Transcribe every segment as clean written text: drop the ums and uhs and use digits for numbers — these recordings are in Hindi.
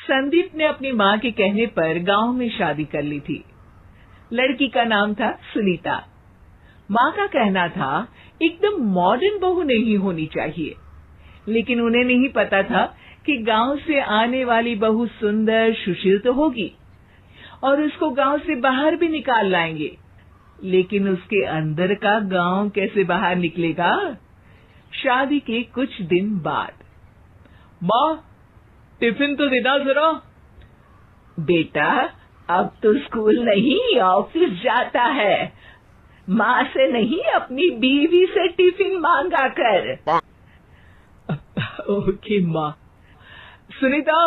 संदीप ने अपनी माँ के कहने पर गांव में शादी कर ली थी। लड़की का नाम था सुनीता। माँ का कहना था एकदम मॉडर्न बहू नहीं होनी चाहिए, लेकिन उन्हें नहीं पता था कि गांव से आने वाली बहू सुंदर सुशील तो होगी और उसको गांव से बाहर भी निकाल लाएंगे, लेकिन उसके अंदर का गांव कैसे बाहर निकलेगा। शादी के कुछ दिन बाद, माँ टिफिन तो देना जरा। बेटा अब तो स्कूल नहीं ऑफिस जाता है, माँ से नहीं अपनी बीवी से टिफिन मांगा कर। ओके माँ। सुनीता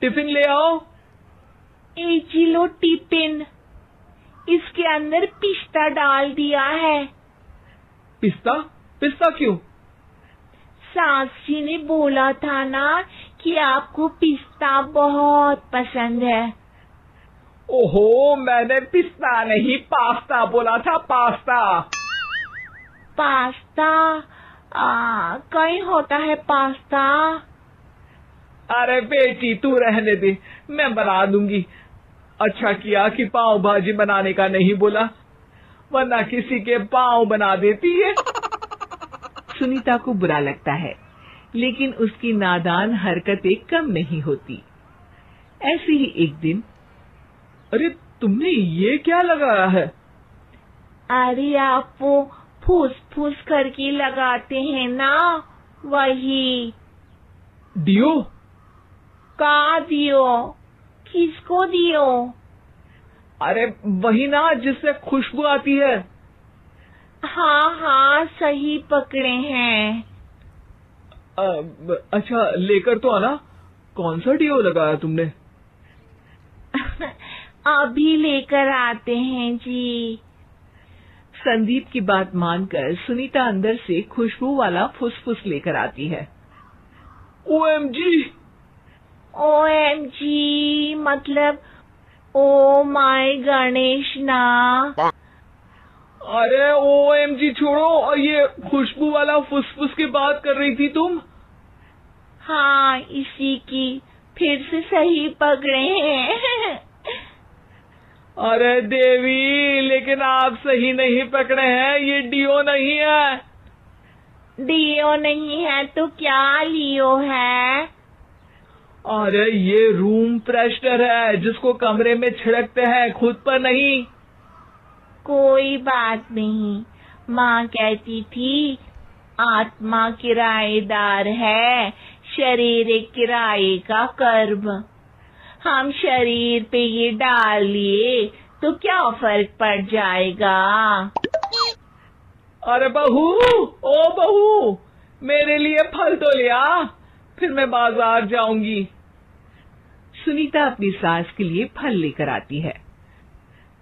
टिफिन ले आओ। जी लो टिफिन, इसके अंदर पिस्ता डाल दिया है। पिस्ता? पिस्ता क्यों? सास जी ने बोला था ना कि आपको पिस्ता बहुत पसंद है। ओहो, मैंने पिस्ता नहीं पास्ता बोला था, पास्ता। पास्ता? कहीं होता है पास्ता? अरे बेटी तू रहने दे, मैं बना दूंगी। अच्छा किया कि पाव भाजी बनाने का नहीं बोला, वरना किसी के पाव बना देती है। सुनीता को बुरा लगता है, लेकिन उसकी नादान हरकतें कम नहीं होती। ऐसे ही एक दिन, अरे तुमने ये क्या लगाया है? अरे आप वो फूस फूस करके लगाते हैं ना, वही। डियो? का दियो? किसको दियो? अरे वही ना जिससे खुशबू आती है। हाँ हाँ सही पकड़े हैं। अच्छा लेकर तो आना। कौन सा डियो लगाया तुमने? अभी लेकर आते हैं जी। संदीप की बात मानकर सुनीता अंदर से खुशबू वाला फुसफुस लेकर आती है। ओएमजी! ओएमजी मतलब ओ माय गणेश ना। अरे ओएमजी छोड़ो, ये खुशबू वाला फुसफुस की बात कर रही थी तुम? हाँ इसी की, फिर से सही पकड़े हैं। अरे देवी, लेकिन आप सही नहीं पकड़े हैं, ये डियो नहीं है। डियो नहीं है तो क्या लियो है? अरे ये रूम फ्रेशनर है, जिसको कमरे में छिड़कते हैं, खुद पर नहीं। कोई बात नहीं, माँ कहती थी आत्मा किराएदार है, शरीर एक किराए का कर्म। हम शरीर पे ये डाल लिए तो क्या फर्क पड़ जाएगा। अरे बहू, ओ बहू, मेरे लिए फल तो लिया, फिर मैं बाजार जाऊंगी। सुनीता अपनी सास के लिए फल लेकर आती है।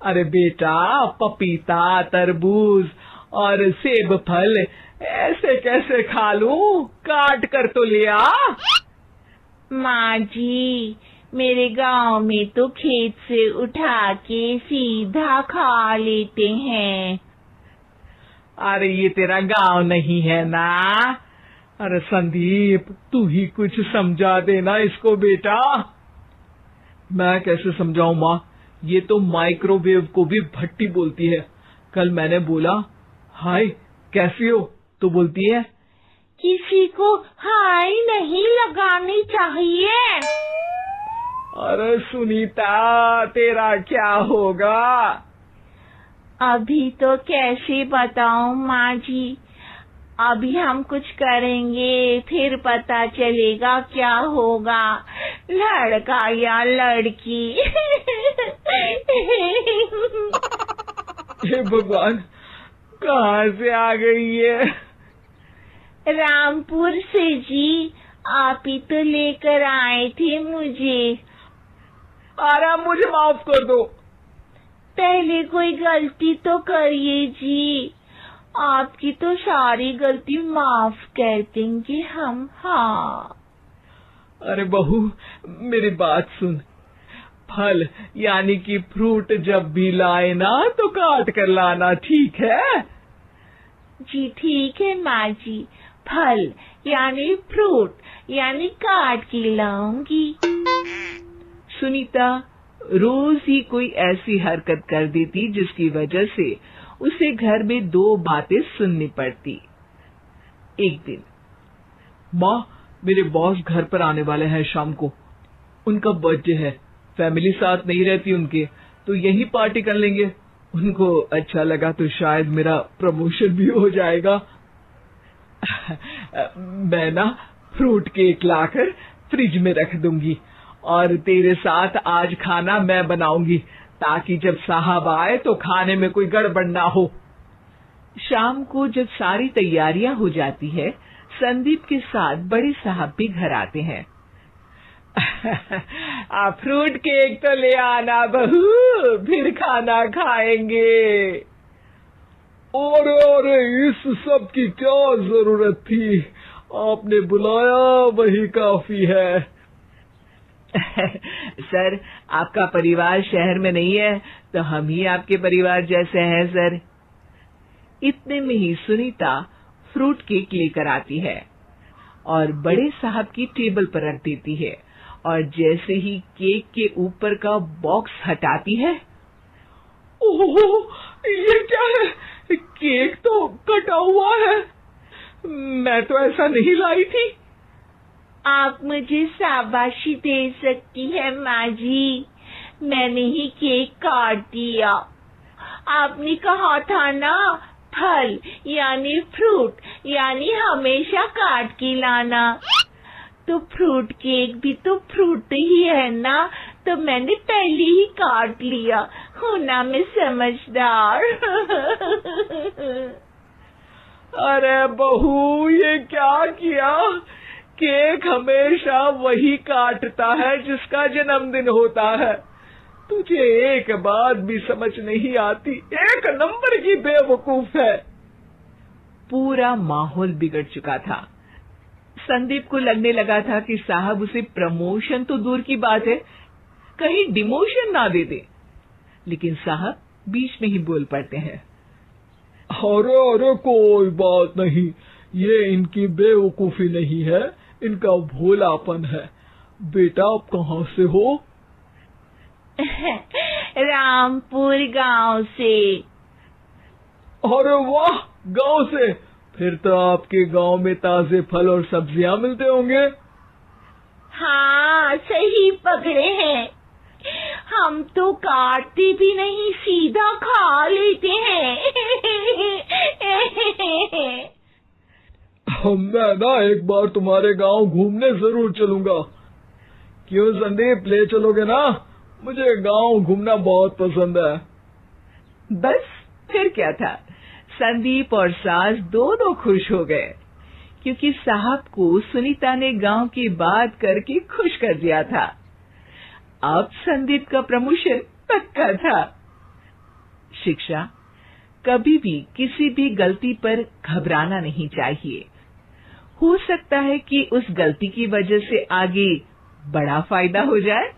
अरे बेटा, पपीता, तरबूज और सेब फल ऐसे कैसे खा लूं? काट कर तो लिया। माँ जी, मेरे गांव में तो खेत से उठा के सीधा खा लेते हैं। अरे ये तेरा गांव नहीं है ना। अरे संदीप, तू ही कुछ समझा देना इसको बेटा। मैं कैसे समझाऊं माँ, ये तो माइक्रोवेव को भी भट्टी बोलती है। कल मैंने बोला हाय कैसी हो, तो बोलती है किसी को हाय नहीं लगानी चाहिए। अरे सुनीता, तेरा क्या होगा? अभी तो कैसे बताऊं माँ जी, अभी हम कुछ करेंगे फिर पता चलेगा क्या होगा, लड़का या लड़की। हे भगवान, कहाँ से आ गई है? रामपुर से जी, आप ही तो लेकर आए थे मुझे। अरे मुझे माफ कर दो। पहले कोई गलती तो करिए जी, आपकी तो सारी गलती माफ कर देंगे हम। हाँ अरे बहू, मेरी बात सुन। फल यानी कि फ्रूट जब भी लाए ना तो काट कर लाना, ठीक है? जी ठीक है माँ जी, फल यानी फ्रूट यानी काट के लाऊंगी। सुनीता रोज ही कोई ऐसी हरकत कर देती जिसकी वजह से उसे घर में 2 बातें सुननी पड़ती। एक दिन, माँ, मेरे बॉस घर पर आने वाले हैं शाम को। उनका बर्थडे है, फैमिली साथ नहीं रहती उनके, तो यही पार्टी कर लेंगे। उनको अच्छा लगा तो शायद मेरा प्रमोशन भी हो जाएगा। मैं ना फ्रूट केक लाकर फ्रिज में रख दूंगी और तेरे साथ आज खाना मैं बनाऊंगी, ताकि जब साहब आए तो खाने में कोई गड़बड़ ना हो। शाम को जब सारी तैयारियां हो जाती है, संदीप के साथ बड़े साहब भी घर आते हैं। फ्रूट केक तो ले आना बहू, फिर खाना खाएंगे। अरे इस सब की क्या जरूरत थी, आपने बुलाया वही काफी है। सर, आपका परिवार शहर में नहीं है तो हम ही आपके परिवार जैसे हैं सर। इतने में ही सुनीता फ्रूट केक लेकर आती है और बड़े साहब की टेबल पर रख देती है, और जैसे ही केक के ऊपर का बॉक्स हटाती है, ओह, ये क्या है? केक तो कटा हुआ है। मैं तो ऐसा नहीं लाई थी। आप मुझे शाबाशी दे सकती है माँ जी, मैंने ही केक काट दिया। आपने कहा था ना, फल यानी फ्रूट यानी हमेशा काट के लाना, तो फ्रूट केक भी तो फ्रूट ही है ना, तो मैंने पहले ही काट लिया। होना मैं समझदार। अरे बहू, ये क्या किया? केक हमेशा वही काटता है जिसका जन्मदिन होता है। तुझे एक बात भी समझ नहीं आती, एक नंबर की बेवकूफ है। पूरा माहौल बिगड़ चुका था। संदीप को लगने लगा था कि साहब उसे प्रमोशन तो दूर की बात है, कहीं डिमोशन ना दे दे, लेकिन साहब बीच में ही बोल पड़ते हैं। अरे कोई बात नहीं, ये इनकी बेवकूफी नहीं है, इनका भोलापन है। बेटा, आप कहाँ से हो? रामपुर गांव से। अरे वाह, गांव से? फिर तो आपके गांव में ताजे फल और सब्जियां मिलते होंगे। हाँ, सही पकड़े हैं। हम तो काटते भी नहीं, सीधा खा लेते हैं। मैं ना एक बार तुम्हारे गांव घूमने जरूर चलूंगा। क्यों संदीप, ले चलोगे ना? मुझे गांव घूमना बहुत पसंद है। बस फिर क्या था, संदीप और सास दोनों खुश हो गए, क्योंकि साहब को सुनीता ने गांव की बात करके खुश कर दिया था। अब संदीप का प्रमोशन पक्का था। शिक्षा, कभी भी किसी भी गलती पर घबराना नहीं चाहिए। हो सकता है कि उस गलती की वजह से आगे बड़ा फायदा हो जाए।